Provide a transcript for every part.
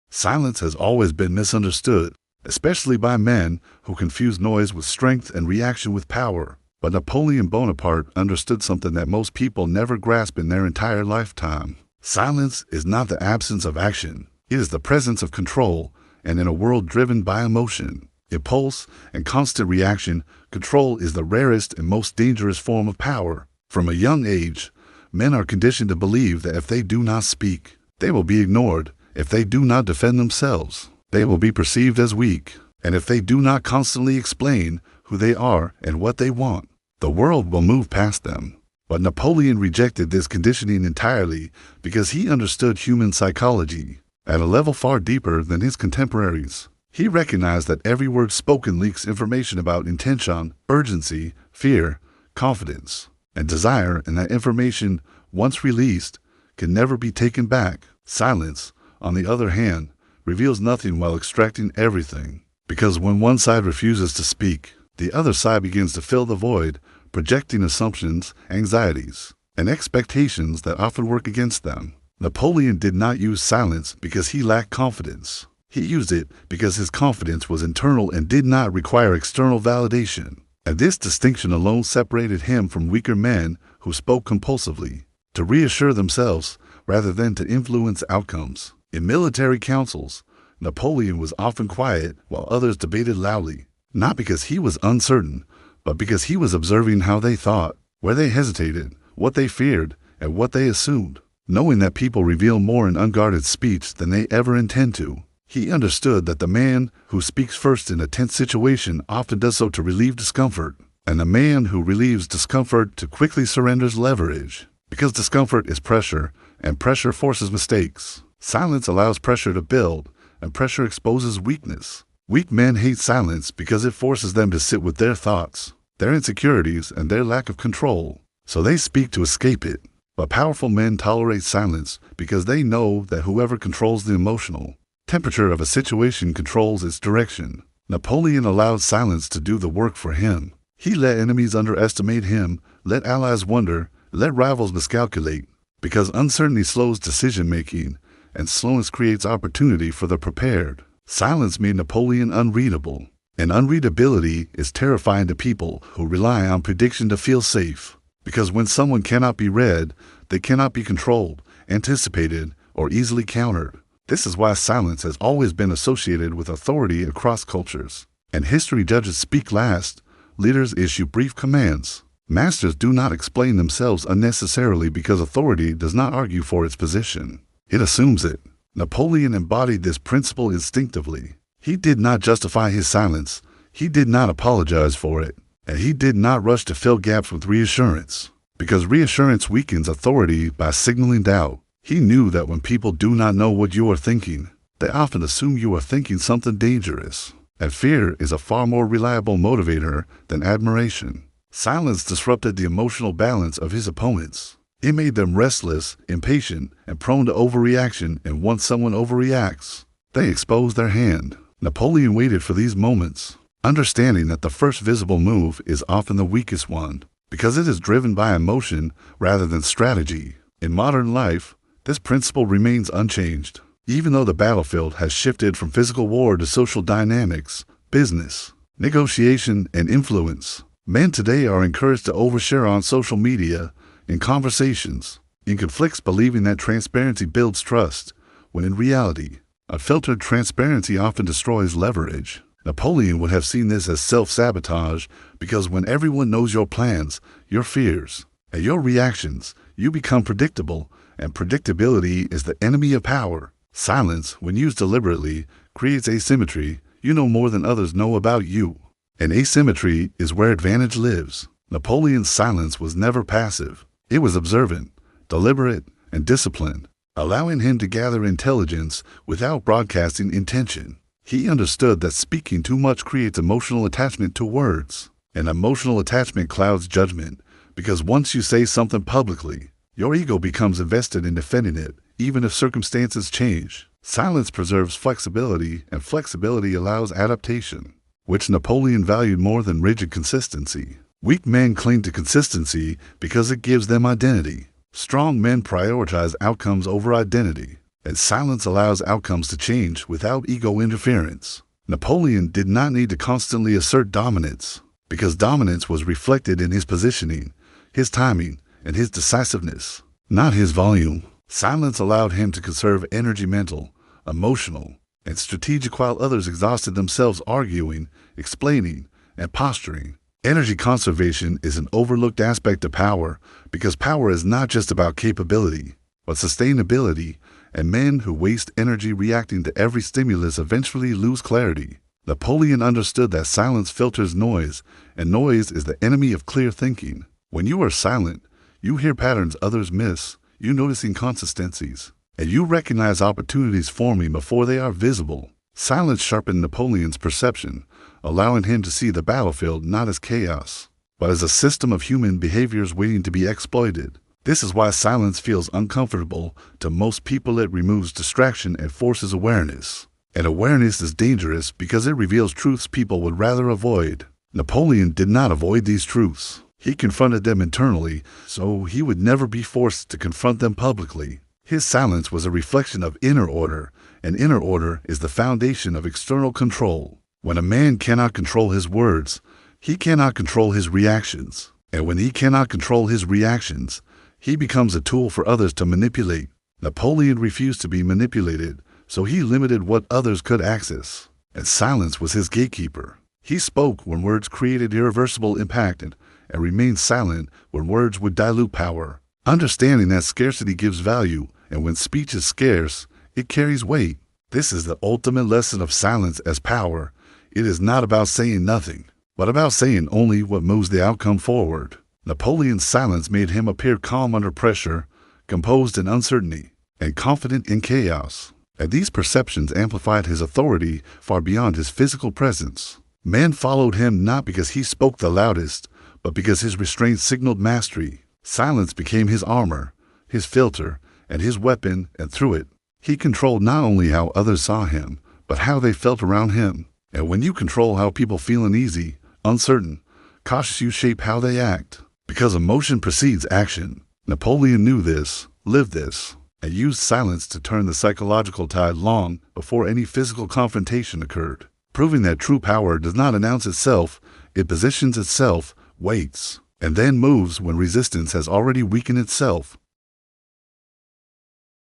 Silence has always been misunderstood, especially by men who confuse noise with strength and reaction with power. But Napoleon Bonaparte understood something that most people never grasp in their entire lifetime. Silence is not the absence of action. It is the presence of control, and in a world driven by emotion, impulse, and constant reaction, control is the rarest and most dangerous form of power. From a young age, men are conditioned to believe that if they do not speak, they will be ignored. If they do not defend themselves, they will be perceived as weak. And if they do not constantly explain who they are and what they want, the world will move past them. But Napoleon rejected this conditioning entirely because he understood human psychology at a level far deeper than his contemporaries. He recognized that every word spoken leaks information about intention, urgency, fear, confidence, and desire, and that information, once released, can never be taken back. Silence, on the other hand, reveals nothing while extracting everything. Because when one side refuses to speak, the other side begins to fill the void, projecting assumptions, anxieties, and expectations that often work against them. Napoleon did not use silence because he lacked confidence. He used it because his confidence was internal and did not require external validation. And this distinction alone separated him from weaker men who spoke compulsively, to reassure themselves rather than to influence outcomes. In military councils, Napoleon was often quiet while others debated loudly, not because he was uncertain, but because he was observing how they thought, where they hesitated, what they feared, and what they assumed. Knowing that people reveal more in unguarded speech than they ever intend to, he understood that the man who speaks first in a tense situation often does so to relieve discomfort, and the man who relieves discomfort too quickly surrenders leverage. Because discomfort is pressure, and pressure forces mistakes. Silence allows pressure to build, and pressure exposes weakness. Weak men hate silence because it forces them to sit with their thoughts, their insecurities, and their lack of control, so they speak to escape it. But powerful men tolerate silence because they know that whoever controls the emotional temperature of a situation controls its direction. Napoleon allowed silence to do the work for him. He let enemies underestimate him, let allies wonder, let rivals miscalculate, because uncertainty slows decision-making, and slowness creates opportunity for the prepared. Silence made Napoleon unreadable, and unreadability is terrifying to people who rely on prediction to feel safe. Because when someone cannot be read, they cannot be controlled, anticipated, or easily countered. This is why silence has always been associated with authority across cultures. And history judges speak last, leaders issue brief commands. Masters do not explain themselves unnecessarily because authority does not argue for its position. It assumes it. Napoleon embodied this principle instinctively. He did not justify his silence, he did not apologize for it, and he did not rush to fill gaps with reassurance. Because reassurance weakens authority by signaling doubt. He knew that when people do not know what you are thinking, they often assume you are thinking something dangerous. And fear is a far more reliable motivator than admiration. Silence disrupted the emotional balance of his opponents. It made them restless, impatient, and prone to overreaction, and once someone overreacts, they expose their hand. Napoleon waited for these moments, understanding that the first visible move is often the weakest one, because it is driven by emotion rather than strategy. In modern life, this principle remains unchanged. Even though the battlefield has shifted from physical war to social dynamics, business, negotiation, and influence, men today are encouraged to overshare on social media, in conversations, in conflicts, believing that transparency builds trust, when in reality, unfiltered transparency often destroys leverage. Napoleon would have seen this as self-sabotage because when everyone knows your plans, your fears, and your reactions, you become predictable, and predictability is the enemy of power. Silence, when used deliberately, creates asymmetry. You know more than others know about you. And asymmetry is where advantage lives. Napoleon's silence was never passive. It was observant, deliberate, and disciplined, allowing him to gather intelligence without broadcasting intention. He understood that speaking too much creates emotional attachment to words, and emotional attachment clouds judgment, because once you say something publicly, your ego becomes invested in defending it, even if circumstances change. Silence preserves flexibility, and flexibility allows adaptation, which Napoleon valued more than rigid consistency. Weak men cling to consistency because it gives them identity. Strong men prioritize outcomes over identity. and silence allows outcomes to change without ego interference. Napoleon did not need to constantly assert dominance, because dominance was reflected in his positioning, his timing, and his decisiveness, not his volume. Silence allowed him to conserve energy, mental, emotional, and strategic, while others exhausted themselves arguing, explaining, and posturing. Energy conservation is an overlooked aspect of power, because power is not just about capability, but sustainability, and men who waste energy reacting to every stimulus eventually lose clarity. Napoleon understood that silence filters noise, and noise is the enemy of clear thinking. When you are silent, you hear patterns others miss, you notice inconsistencies, and you recognize opportunities forming before they are visible. Silence sharpened Napoleon's perception, allowing him to see the battlefield not as chaos, but as a system of human behaviors waiting to be exploited. This is why silence feels uncomfortable to most people. It removes distraction and forces awareness. And awareness is dangerous because it reveals truths people would rather avoid. Napoleon did not avoid these truths. He confronted them internally, so he would never be forced to confront them publicly. His silence was a reflection of inner order, and inner order is the foundation of external control. When a man cannot control his words, he cannot control his reactions. And when he cannot control his reactions, he becomes a tool for others to manipulate. Napoleon refused to be manipulated, so he limited what others could access. And silence was his gatekeeper. He spoke when words created irreversible impact and remained silent when words would dilute power. Understanding that scarcity gives value, and when speech is scarce, it carries weight. This is the ultimate lesson of silence as power. It is not about saying nothing, but about saying only what moves the outcome forward. Napoleon's silence made him appear calm under pressure, composed in uncertainty, and confident in chaos. And these perceptions amplified his authority far beyond his physical presence. Men followed him not because he spoke the loudest, but because his restraint signaled mastery. Silence became his armor, his filter, and his weapon, and through it, he controlled not only how others saw him, but how they felt around him. And when you control how people feel uneasy, uncertain, cautious, you shape how they act. Because emotion precedes action. Napoleon knew this, lived this, and used silence to turn the psychological tide long before any physical confrontation occurred, proving that true power does not announce itself, it positions itself, waits, and then moves when resistance has already weakened itself.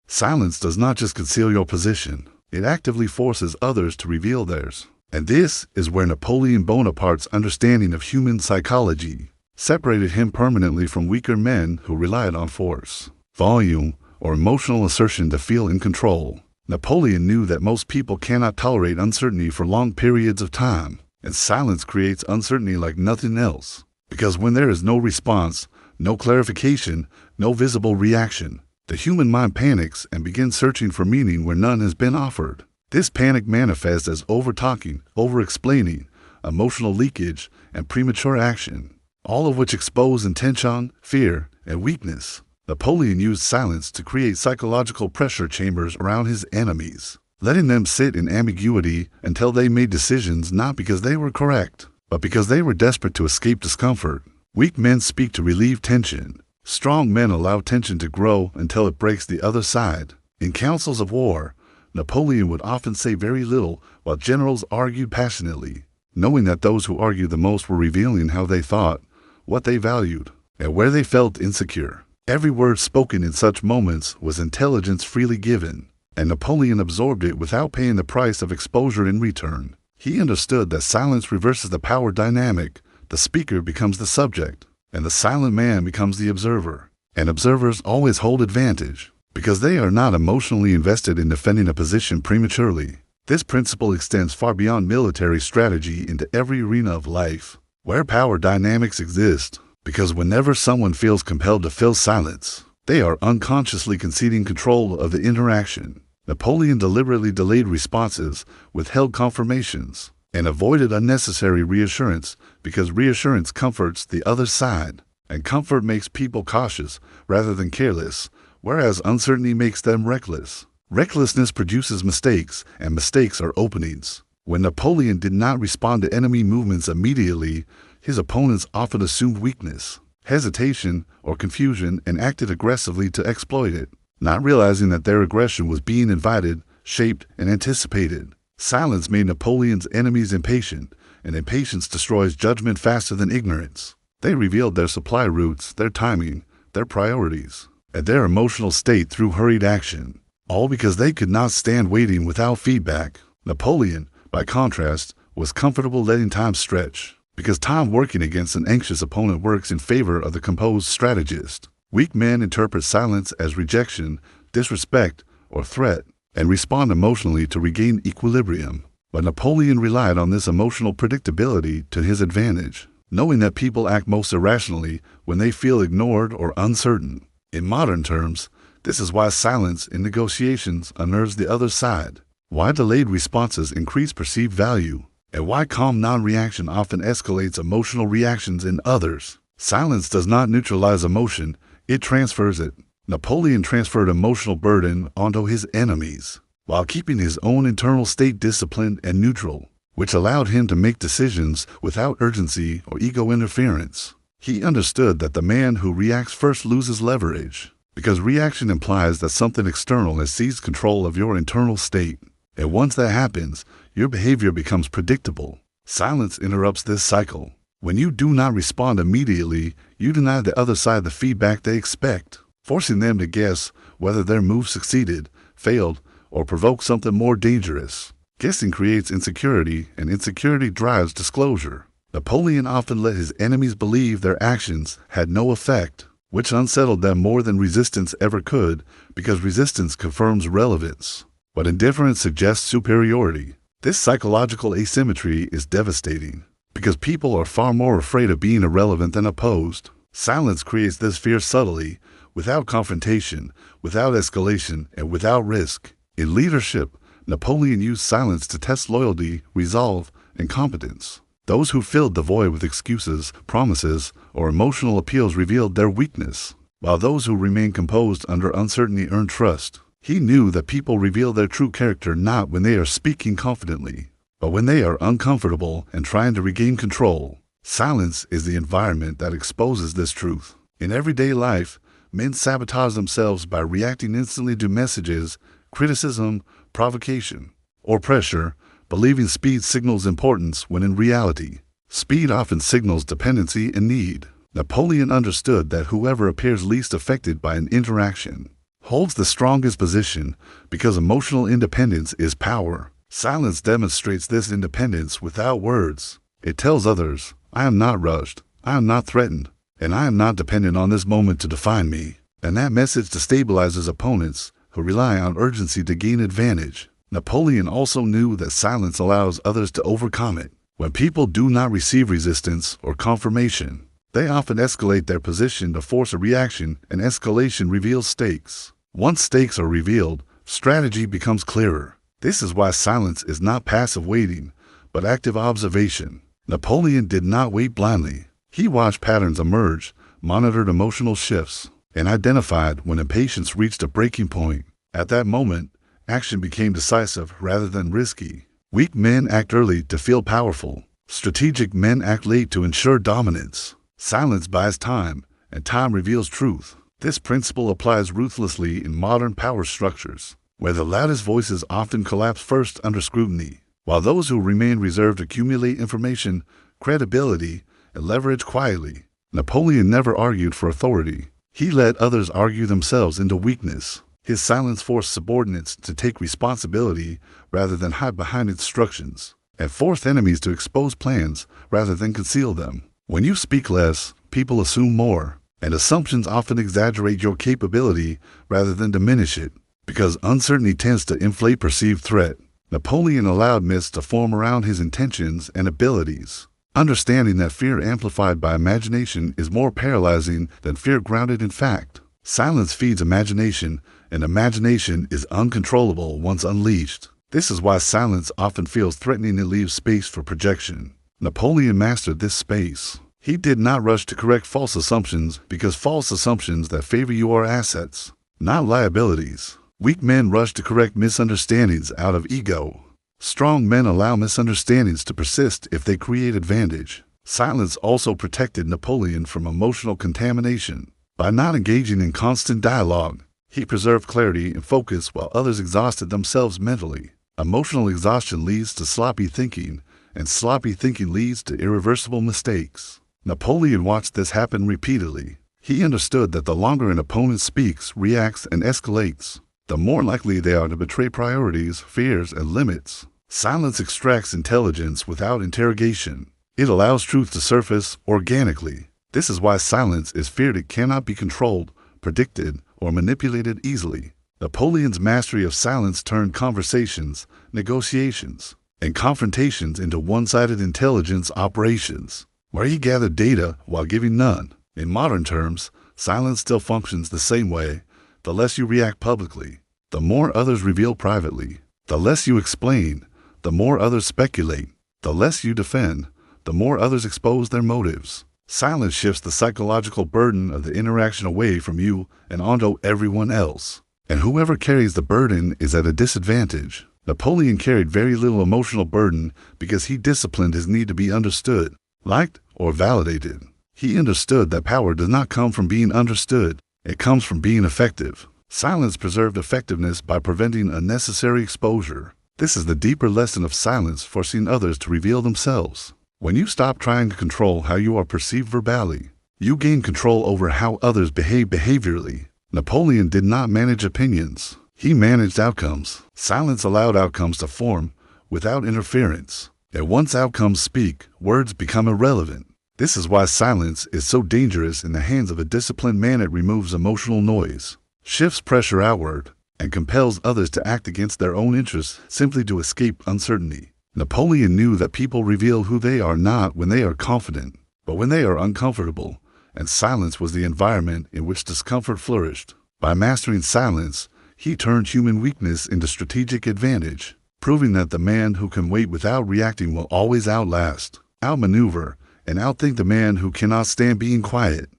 Silence does not just conceal your position, it actively forces others to reveal theirs. And this is where Napoleon Bonaparte's understanding of human psychology separated him permanently from weaker men who relied on force, volume, or emotional assertion to feel in control. Napoleon knew that most people cannot tolerate uncertainty for long periods of time, and silence creates uncertainty like nothing else. Because when there is no response, no clarification, no visible reaction, the human mind panics and begins searching for meaning where none has been offered. This panic manifests as over-talking, over-explaining, emotional leakage, and premature action, all of which expose intention, fear, and weakness. Napoleon used silence to create psychological pressure chambers around his enemies, letting them sit in ambiguity until they made decisions not because they were correct, but because they were desperate to escape discomfort. Weak men speak to relieve tension. Strong men allow tension to grow until it breaks the other side. In councils of war, Napoleon would often say very little while generals argued passionately, knowing that those who argued the most were revealing how they thought, what they valued, and where they felt insecure. Every word spoken in such moments was intelligence freely given, and Napoleon absorbed it without paying the price of exposure in return. He understood that silence reverses the power dynamic. The speaker becomes the subject, and the silent man becomes the observer. And observers always hold advantage, because they are not emotionally invested in defending a position prematurely. This principle extends far beyond military strategy into every arena of life, where power dynamics exist, because whenever someone feels compelled to fill silence, they are unconsciously conceding control of the interaction. Napoleon deliberately delayed responses, withheld confirmations, and avoided unnecessary reassurance because reassurance comforts the other side, and comfort makes people cautious rather than careless, whereas uncertainty makes them reckless. Recklessness produces mistakes, and mistakes are openings. When Napoleon did not respond to enemy movements immediately, his opponents often assumed weakness, hesitation, or confusion and acted aggressively to exploit it. not realizing that their aggression was being invited, shaped, and anticipated. Silence made Napoleon's enemies impatient, and impatience destroys judgment faster than ignorance. They revealed their supply routes, their timing, their priorities, and their emotional state through hurried action, all because they could not stand waiting without feedback. Napoleon, by contrast, was comfortable letting time stretch, because time working against an anxious opponent works in favor of the composed strategist. Weak men interpret silence as rejection, disrespect, or threat, and respond emotionally to regain equilibrium. But Napoleon relied on this emotional predictability to his advantage, knowing that people act most irrationally when they feel ignored or uncertain. In modern terms, this is why silence in negotiations unnerves the other side, why delayed responses increase perceived value, and why calm non-reaction often escalates emotional reactions in others. Silence does not neutralize emotion, it transfers it. Napoleon transferred emotional burden onto his enemies, while keeping his own internal state disciplined and neutral, which allowed him to make decisions without urgency or ego interference. He understood that the man who reacts first loses leverage, because reaction implies that something external has seized control of your internal state. And once that happens, your behavior becomes predictable. Silence interrupts this cycle. When you do not respond immediately, you deny the other side the feedback they expect, forcing them to guess whether their move succeeded, failed, or provoked something more dangerous. Guessing creates insecurity, and insecurity drives disclosure. Napoleon often let his enemies believe their actions had no effect, which unsettled them more than resistance ever could, because resistance confirms relevance, but indifference suggests superiority. This psychological asymmetry is devastating, because people are far more afraid of being irrelevant than opposed. Silence creates this fear subtly, without confrontation, without escalation, and without risk. In leadership, Napoleon used silence to test loyalty, resolve, and competence. Those who filled the void with excuses, promises, or emotional appeals revealed their weakness, while those who remained composed under uncertainty earned trust. He knew that people reveal their true character not when they are speaking confidently, but when they are uncomfortable and trying to regain control. Silence is the environment that exposes this truth. In everyday life, men sabotage themselves by reacting instantly to messages, criticism, provocation, or pressure, believing speed signals importance when in reality, speed often signals dependency and need. Napoleon understood that whoever appears least affected by an interaction holds the strongest position, because emotional independence is power. Silence demonstrates this independence without words. It tells others, I am not rushed, I am not threatened, and I am not dependent on this moment to define me. And that message destabilizes opponents who rely on urgency to gain advantage. Napoleon also knew that silence allows others to overcome it. When people do not receive resistance or confirmation, they often escalate their position to force a reaction, and escalation reveals stakes. Once stakes are revealed, strategy becomes clearer. This is why silence is not passive waiting, but active observation. Napoleon did not wait blindly. He watched patterns emerge, monitored emotional shifts, and identified when impatience reached a breaking point. At that moment, action became decisive rather than risky. Weak men act early to feel powerful. Strategic men act late to ensure dominance. Silence buys time, and time reveals truth. This principle applies ruthlessly in modern power structures, where the loudest voices often collapse first under scrutiny, while those who remain reserved accumulate information, credibility, and leverage quietly. Napoleon never argued for authority. He let others argue themselves into weakness. His silence forced subordinates to take responsibility rather than hide behind instructions, and forced enemies to expose plans rather than conceal them. When you speak less, people assume more, and assumptions often exaggerate your capability rather than diminish it, because uncertainty tends to inflate perceived threat. Napoleon allowed myths to form around his intentions and abilities, understanding that fear amplified by imagination is more paralyzing than fear grounded in fact. Silence feeds imagination, and imagination is uncontrollable once unleashed. This is why silence often feels threatening and leaves space for projection. Napoleon mastered this space. He did not rush to correct false assumptions, because false assumptions that favor you are assets, not liabilities. Weak men rush to correct misunderstandings out of ego. Strong men allow misunderstandings to persist if they create advantage. Silence also protected Napoleon from emotional contamination. By not engaging in constant dialogue, He preserved clarity and focus while others exhausted themselves mentally. Emotional exhaustion leads to sloppy thinking, and sloppy thinking leads to irreversible mistakes. Napoleon watched this happen repeatedly. He understood that the longer an opponent speaks, reacts, and escalates, the more likely they are to betray priorities, fears, and limits. Silence extracts intelligence without interrogation. It allows truth to surface organically. This is why silence is feared. It cannot be controlled, predicted, or manipulated easily. Napoleon's mastery of silence turned conversations, negotiations, and confrontations into one-sided intelligence operations, where he gathered data while giving none. In modern terms, silence still functions the same way. The less you react publicly, the more others reveal privately. The less you explain, the more others speculate. The less you defend, the more others expose their motives. Silence shifts the psychological burden of the interaction away from you and onto everyone else. And whoever carries the burden is at a disadvantage. Napoleon carried very little emotional burden because he disciplined his need to be understood, liked, or validated. He understood that power does not come from being understood. It comes from being effective. Silence preserved effectiveness by preventing unnecessary exposure. This is the deeper lesson of silence, forcing others to reveal themselves. When you stop trying to control how you are perceived verbally, you gain control over how others behave behaviorally. Napoleon did not manage opinions. He managed outcomes. Silence allowed outcomes to form without interference. And once outcomes speak, words become irrelevant. This is why silence is so dangerous in the hands of a disciplined man. It removes emotional noise, shifts pressure outward, and compels others to act against their own interests simply to escape uncertainty. Napoleon knew that people reveal who they are not when they are confident, but when they are uncomfortable, and silence was the environment in which discomfort flourished. By mastering silence, he turned human weakness into strategic advantage, proving that the man who can wait without reacting will always outlast, outmaneuver, and outthink the man who cannot stand being quiet.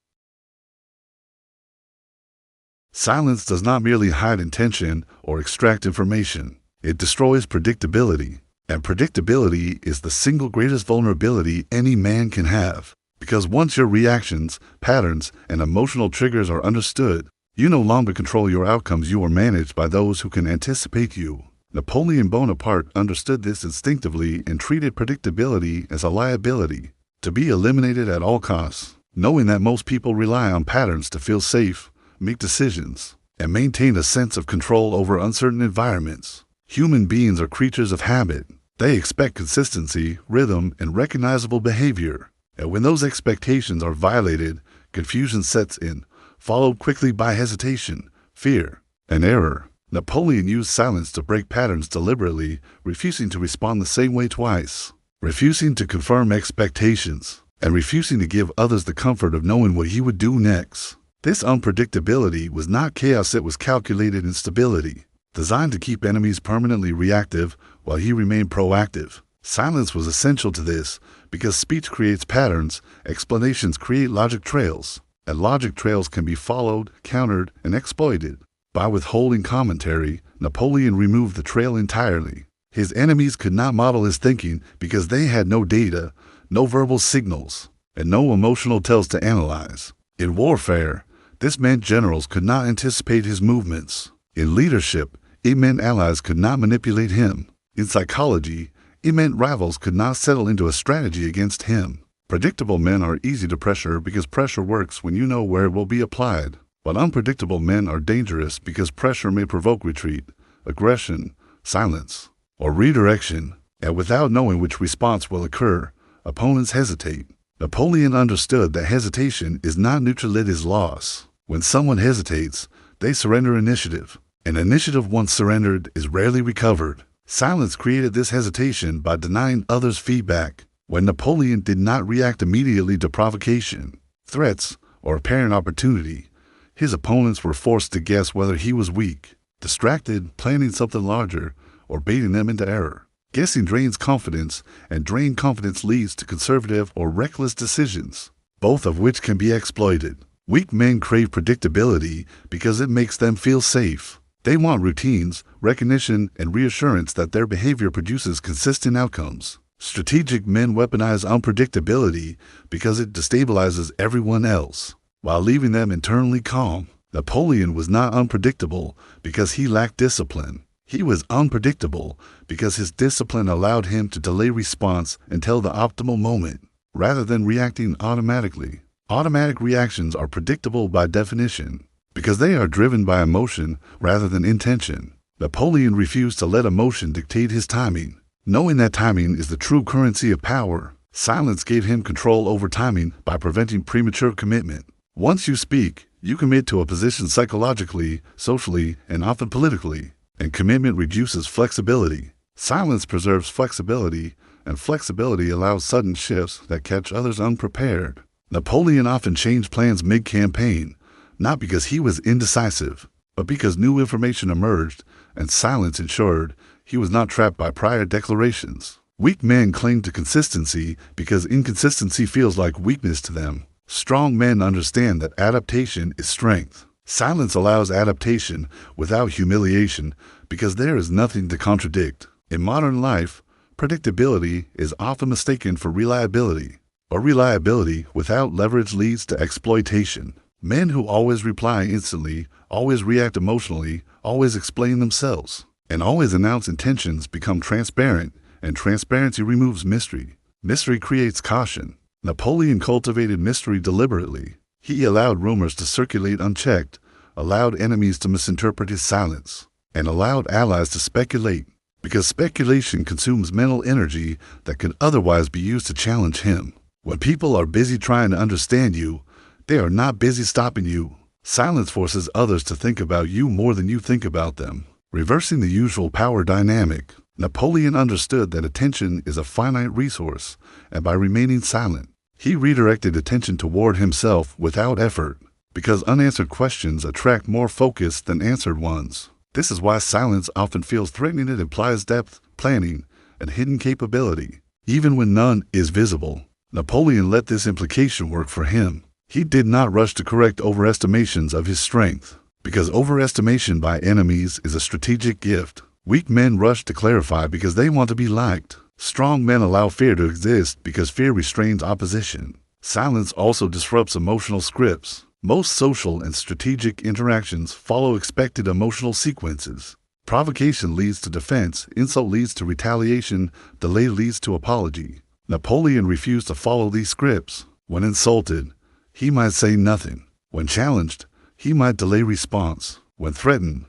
Silence does not merely hide intention or extract information. It destroys predictability. And predictability is the single greatest vulnerability any man can have. Because once your reactions, patterns, and emotional triggers are understood, you no longer control your outcomes. You are managed by those who can anticipate you. Napoleon Bonaparte understood this instinctively and treated predictability as a liability, to be eliminated at all costs, knowing that most people rely on patterns to feel safe, make decisions, and maintain a sense of control over uncertain environments. Human beings are creatures of habit. They expect consistency, rhythm, and recognizable behavior. And when those expectations are violated, confusion sets in, followed quickly by hesitation, fear, and error. Napoleon used silence to break patterns deliberately, refusing to respond the same way twice, refusing to confirm expectations, and refusing to give others the comfort of knowing what he would do next. This unpredictability was not chaos, it was calculated instability, designed to keep enemies permanently reactive while he remained proactive. Silence was essential to this because speech creates patterns, explanations create logic trails, and logic trails can be followed, countered, and exploited. By withholding commentary, Napoleon removed the trail entirely. His enemies could not model his thinking because they had no data, no verbal signals, and no emotional tells to analyze. In warfare, this meant generals could not anticipate his movements. In leadership, it meant allies could not manipulate him. In psychology, it meant rivals could not settle into a strategy against him. Predictable men are easy to pressure because pressure works when you know where it will be applied. But unpredictable men are dangerous because pressure may provoke retreat, aggression, silence, or redirection, and without knowing which response will occur, opponents hesitate. Napoleon understood that hesitation is not neutral, it is loss. When someone hesitates, they surrender initiative. And initiative once surrendered is rarely recovered. Silence created this hesitation by denying others feedback. When Napoleon did not react immediately to provocation, threats, or apparent opportunity, his opponents were forced to guess whether he was weak, distracted, planning something larger, or baiting them into error. Guessing drains confidence, and drained confidence leads to conservative or reckless decisions, both of which can be exploited. Weak men crave predictability because it makes them feel safe. They want routines, recognition, and reassurance that their behavior produces consistent outcomes. Strategic men weaponize unpredictability because it destabilizes everyone else, while leaving them internally calm. Napoleon was not unpredictable because he lacked discipline. He was unpredictable because his discipline allowed him to delay response until the optimal moment, rather than reacting automatically. Automatic reactions are predictable by definition because they are driven by emotion rather than intention. Napoleon refused to let emotion dictate his timing. Knowing that timing is the true currency of power, silence gave him control over timing by preventing premature commitment. Once you speak, you commit to a position psychologically, socially, and often politically, and commitment reduces flexibility. Silence preserves flexibility, and flexibility allows sudden shifts that catch others unprepared. Napoleon often changed plans mid-campaign, not because he was indecisive, but because new information emerged, and silence ensured he was not trapped by prior declarations. Weak men cling to consistency because inconsistency feels like weakness to them. Strong men understand that adaptation is strength. Silence allows adaptation without humiliation because there is nothing to contradict. In modern life, predictability is often mistaken for reliability, or reliability without leverage leads to exploitation. Men who always reply instantly, always react emotionally, always explain themselves, and always announce intentions become transparent, and transparency removes mystery. Mystery creates caution. Napoleon cultivated mystery deliberately. He allowed rumors to circulate unchecked, allowed enemies to misinterpret his silence, and allowed allies to speculate, because speculation consumes mental energy that could otherwise be used to challenge him. When people are busy trying to understand you, they are not busy stopping you. Silence forces others to think about you more than you think about them, reversing the usual power dynamic. Napoleon understood that attention is a finite resource, and by remaining silent, he redirected attention toward himself without effort, because unanswered questions attract more focus than answered ones. This is why silence often feels threatening. It implies depth, planning, and hidden capability, even when none is visible. Napoleon let this implication work for him. He did not rush to correct overestimations of his strength, because overestimation by enemies is a strategic gift. Weak men rush to clarify because they want to be liked. Strong men allow fear to exist because fear restrains opposition. Silence also disrupts emotional scripts. Most social and strategic interactions follow expected emotional sequences. Provocation leads to defense, insult leads to retaliation, delay leads to apology. Napoleon refused to follow these scripts. When insulted, he might say nothing. When challenged, he might delay response. When threatened,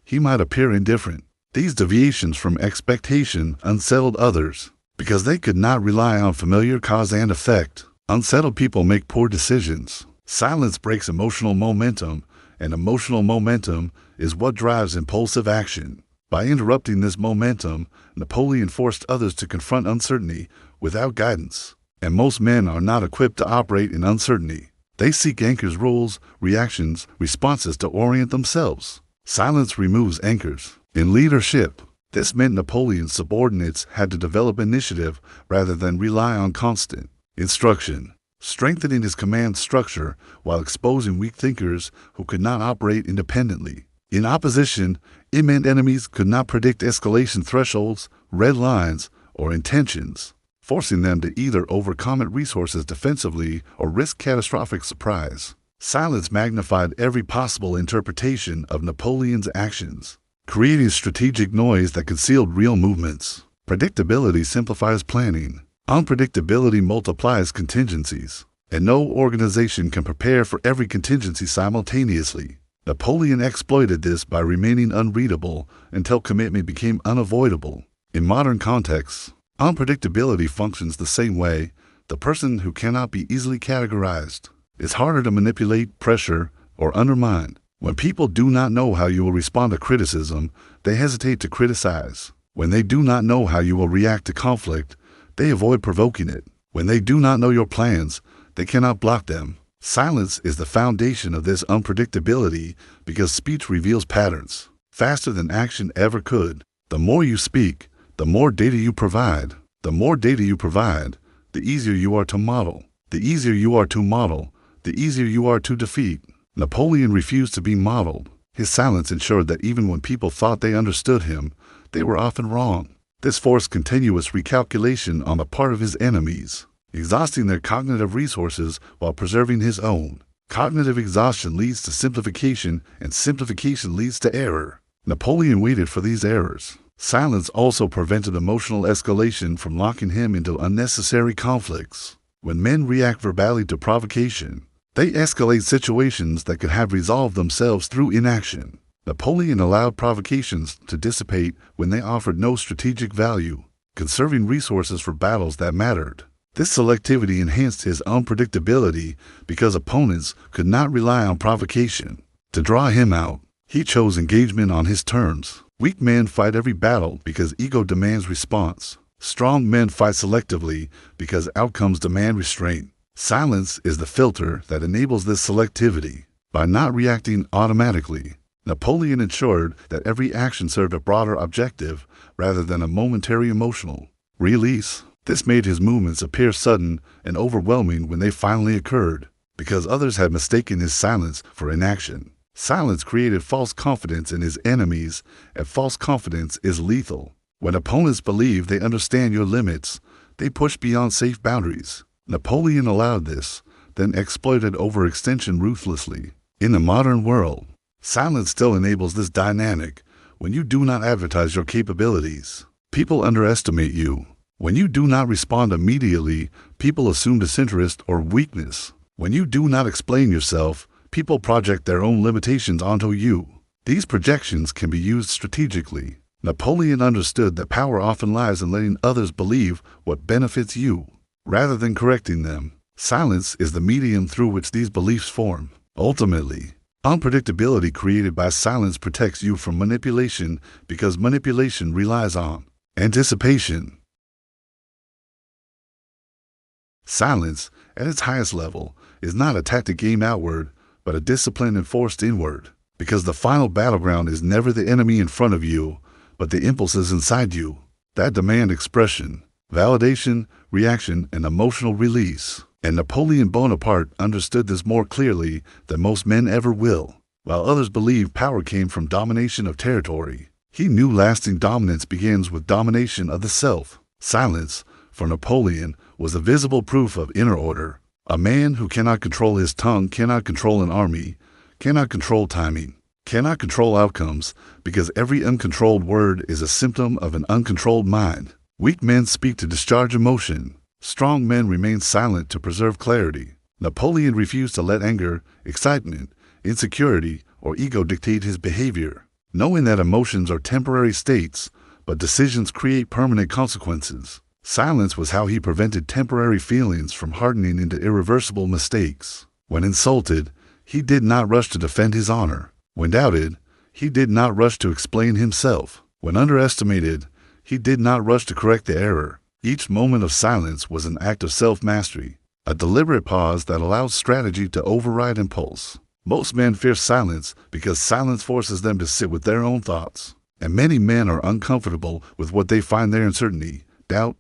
he might appear indifferent. These deviations from expectation unsettled others because they could not rely on familiar cause and effect. Unsettled people make poor decisions. Silence breaks emotional momentum, and emotional momentum is what drives impulsive action. By interrupting this momentum, Napoleon forced others to confront uncertainty without guidance. And most men are not equipped to operate in uncertainty. They seek anchors, rules, reactions, responses to orient themselves. Silence removes anchors. In leadership, this meant Napoleon's subordinates had to develop initiative rather than rely on constant instruction, strengthening his command structure while exposing weak thinkers who could not operate independently. In opposition, it meant enemies could not predict escalation thresholds, red lines, or intentions, forcing them to either overcommit resources defensively or risk catastrophic surprise. Silence magnified every possible interpretation of Napoleon's actions, creating strategic noise that concealed real movements. Predictability simplifies planning. Unpredictability multiplies contingencies, and no organization can prepare for every contingency simultaneously. Napoleon exploited this by remaining unreadable until commitment became unavoidable. In modern contexts, unpredictability functions the same way. The person who cannot be easily categorized is harder to manipulate, pressure, or undermine. When people do not know how you will respond to criticism, they hesitate to criticize. When they do not know how you will react to conflict, they avoid provoking it. When they do not know your plans, they cannot block them. Silence is the foundation of this unpredictability because speech reveals patterns faster than action ever could. The more you speak, the more data you provide. The more data you provide, the easier you are to model. The easier you are to model, the easier you are to defeat. Napoleon refused to be modeled. His silence ensured that even when people thought they understood him, they were often wrong. This forced continuous recalculation on the part of his enemies, exhausting their cognitive resources while preserving his own. Cognitive exhaustion leads to simplification, and simplification leads to error. Napoleon waited for these errors. Silence also prevented emotional escalation from locking him into unnecessary conflicts. When men react verbally to provocation, they escalate situations that could have resolved themselves through inaction. Napoleon allowed provocations to dissipate when they offered no strategic value, conserving resources for battles that mattered. This selectivity enhanced his unpredictability because opponents could not rely on provocation to draw him out. He chose engagement on his terms. Weak men fight every battle because ego demands response. Strong men fight selectively because outcomes demand restraint. Silence is the filter that enables this selectivity. By not reacting automatically, Napoleon ensured that every action served a broader objective rather than a momentary emotional release. This made his movements appear sudden and overwhelming when they finally occurred, because others had mistaken his silence for inaction. Silence created false confidence in his enemies, and false confidence is lethal. When opponents believe they understand your limits, they push beyond safe boundaries. Napoleon allowed this, then exploited overextension ruthlessly. In the modern world, silence still enables this dynamic. When you do not advertise your capabilities, people underestimate you. When you do not respond immediately, people assume disinterest or weakness. When you do not explain yourself, people project their own limitations onto you. These projections can be used strategically. Napoleon understood that power often lies in letting others believe what benefits you, rather than correcting them. Silence is the medium through which these beliefs form. Ultimately, unpredictability created by silence protects you from manipulation because manipulation relies on anticipation. Silence, at its highest level, is not a tactic aimed outward, but a discipline enforced inward, because the final battleground is never the enemy in front of you, but the impulses inside you that demand expression, validation, reaction, and emotional release. And Napoleon Bonaparte understood this more clearly than most men ever will. While others believe power came from domination of territory, he knew lasting dominance begins with domination of the self. Silence, for Napoleon, was a visible proof of inner order. A man who cannot control his tongue cannot control an army, cannot control timing, cannot control outcomes, because every uncontrolled word is a symptom of an uncontrolled mind. Weak men speak to discharge emotion. Strong men remain silent to preserve clarity. Napoleon refused to let anger, excitement, insecurity, or ego dictate his behavior, knowing that emotions are temporary states, but decisions create permanent consequences. Silence was how he prevented temporary feelings from hardening into irreversible mistakes. When insulted, he did not rush to defend his honor. When doubted, he did not rush to explain himself. When underestimated, he did not rush to correct the error. Each moment of silence was an act of self-mastery, a deliberate pause that allows strategy to override impulse. Most men fear silence because silence forces them to sit with their own thoughts. And many men are uncomfortable with what they find their uncertainty, doubt,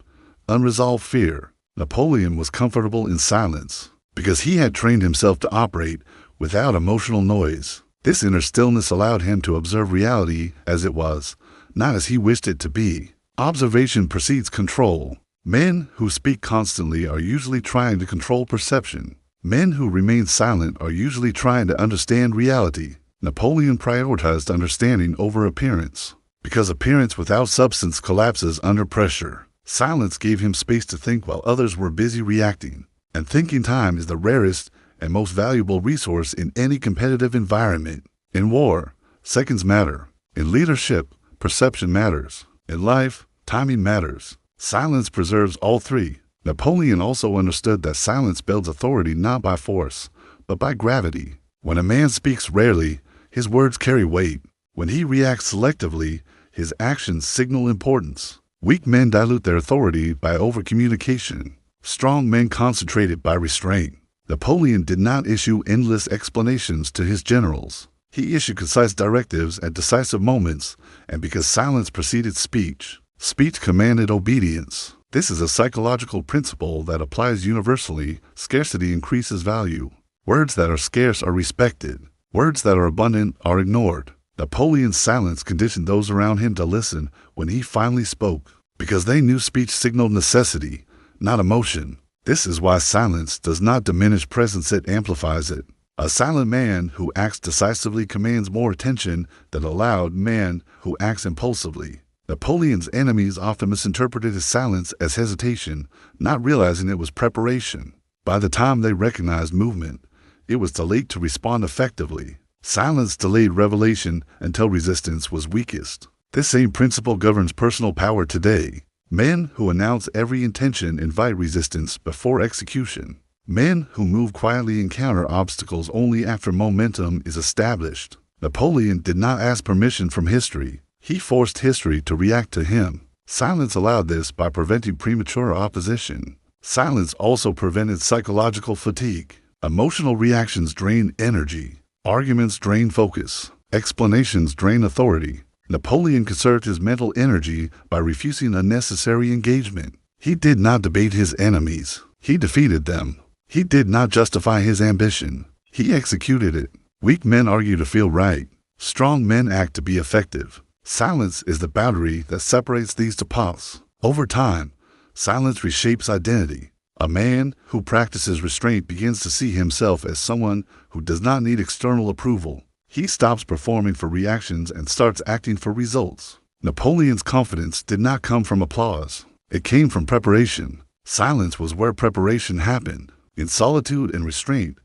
unresolved fear. Napoleon was comfortable in silence because he had trained himself to operate without emotional noise. This inner stillness allowed him to observe reality as it was, not as he wished it to be. Observation precedes control. Men who speak constantly are usually trying to control perception. Men who remain silent are usually trying to understand reality. Napoleon prioritized understanding over appearance, because appearance without substance collapses under pressure. Silence gave him space to think while others were busy reacting. And thinking time is the rarest and most valuable resource in any competitive environment. In war, seconds matter. In leadership, perception matters. In life, timing matters. Silence preserves all three. Napoleon also understood that silence builds authority not by force, but by gravity. When a man speaks rarely, his words carry weight. When he reacts selectively, his actions signal importance. Weak men dilute their authority by overcommunication. Strong men concentrate it by restraint. Napoleon did not issue endless explanations to his generals. He issued concise directives at decisive moments, and because silence preceded speech, speech commanded obedience. This is a psychological principle that applies universally. Scarcity increases value. Words that are scarce are respected. Words that are abundant are ignored. Napoleon's silence conditioned those around him to listen when he finally spoke, because they knew speech signaled necessity, not emotion. This is why silence does not diminish presence, it amplifies it. A silent man who acts decisively commands more attention than a loud man who acts impulsively. Napoleon's enemies often misinterpreted his silence as hesitation, not realizing it was preparation. By the time they recognized movement, it was too late to respond effectively. Silence delayed revelation until resistance was weakest. This same principle governs personal power today. Men who announce every intention invite resistance before execution. Men who move quietly encounter obstacles only after momentum is established. Napoleon did not ask permission from history. He forced history to react to him. Silence allowed this by preventing premature opposition. Silence also prevented psychological fatigue. Emotional reactions drain energy. Arguments drain focus. Explanations drain authority. Napoleon conserved his mental energy by refusing unnecessary engagement. He did not debate his enemies. He defeated them. He did not justify his ambition. He executed it. Weak men argue to feel right. Strong men act to be effective. Silence is the boundary that separates these two paths. Over time, silence reshapes identity. A man who practices restraint begins to see himself as someone who does not need external approval. He stops performing for reactions and starts acting for results. Napoleon's confidence did not come from applause. It came from preparation. Silence was where preparation happened. In solitude and restraint,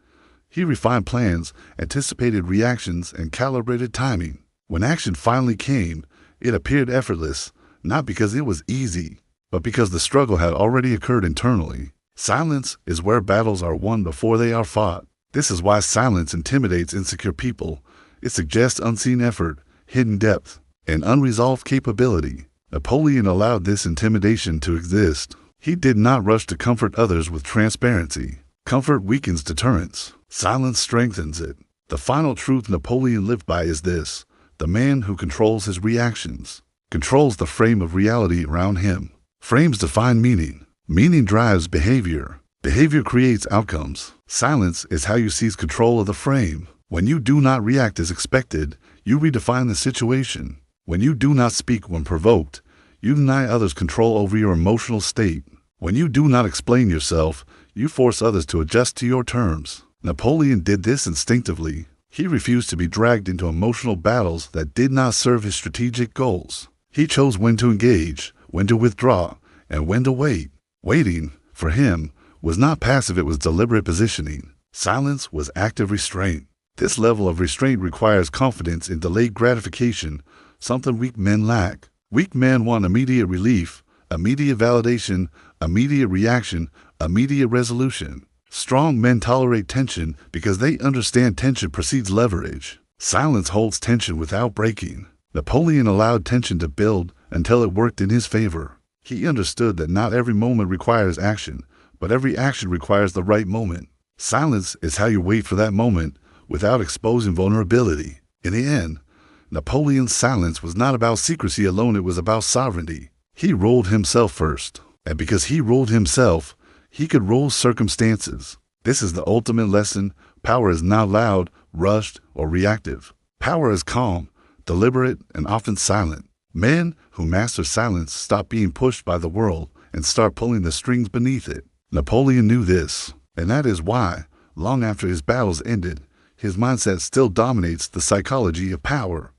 he refined plans, anticipated reactions, and calibrated timing. When action finally came, it appeared effortless, not because it was easy, but because the struggle had already occurred internally. Silence is where battles are won before they are fought. This is why silence intimidates insecure people. It suggests unseen effort, hidden depth, and unresolved capability. Napoleon allowed this intimidation to exist. He did not rush to comfort others with transparency. Comfort weakens deterrence. Silence strengthens it. The final truth Napoleon lived by is this: the man who controls his reactions controls the frame of reality around him. Frames define meaning. Meaning drives behavior. Behavior creates outcomes. Silence is how you seize control of the frame. When you do not react as expected, you redefine the situation. When you do not speak when provoked, you deny others control over your emotional state. When you do not explain yourself, you force others to adjust to your terms. Napoleon did this instinctively. He refused to be dragged into emotional battles that did not serve his strategic goals. He chose when to engage, when to withdraw, and when to wait. Waiting, for him, was not passive, it was deliberate positioning. Silence was active restraint. This level of restraint requires confidence in delayed gratification, something weak men lack. Weak men want immediate relief, immediate validation, immediate reaction, immediate resolution. Strong men tolerate tension because they understand tension precedes leverage. Silence holds tension without breaking. Napoleon allowed tension to build until it worked in his favor. He understood that not every moment requires action, but every action requires the right moment. Silence is how you wait for that moment without exposing vulnerability. In the end, Napoleon's silence was not about secrecy alone, it was about sovereignty. He ruled himself first, and because he ruled himself, he could rule circumstances. This is the ultimate lesson. Power is not loud, rushed, or reactive. Power is calm, deliberate, and often silent. Men who master silence stop being pushed by the world and start pulling the strings beneath it. Napoleon knew this, and that is why, long after his battles ended, his mindset still dominates the psychology of power.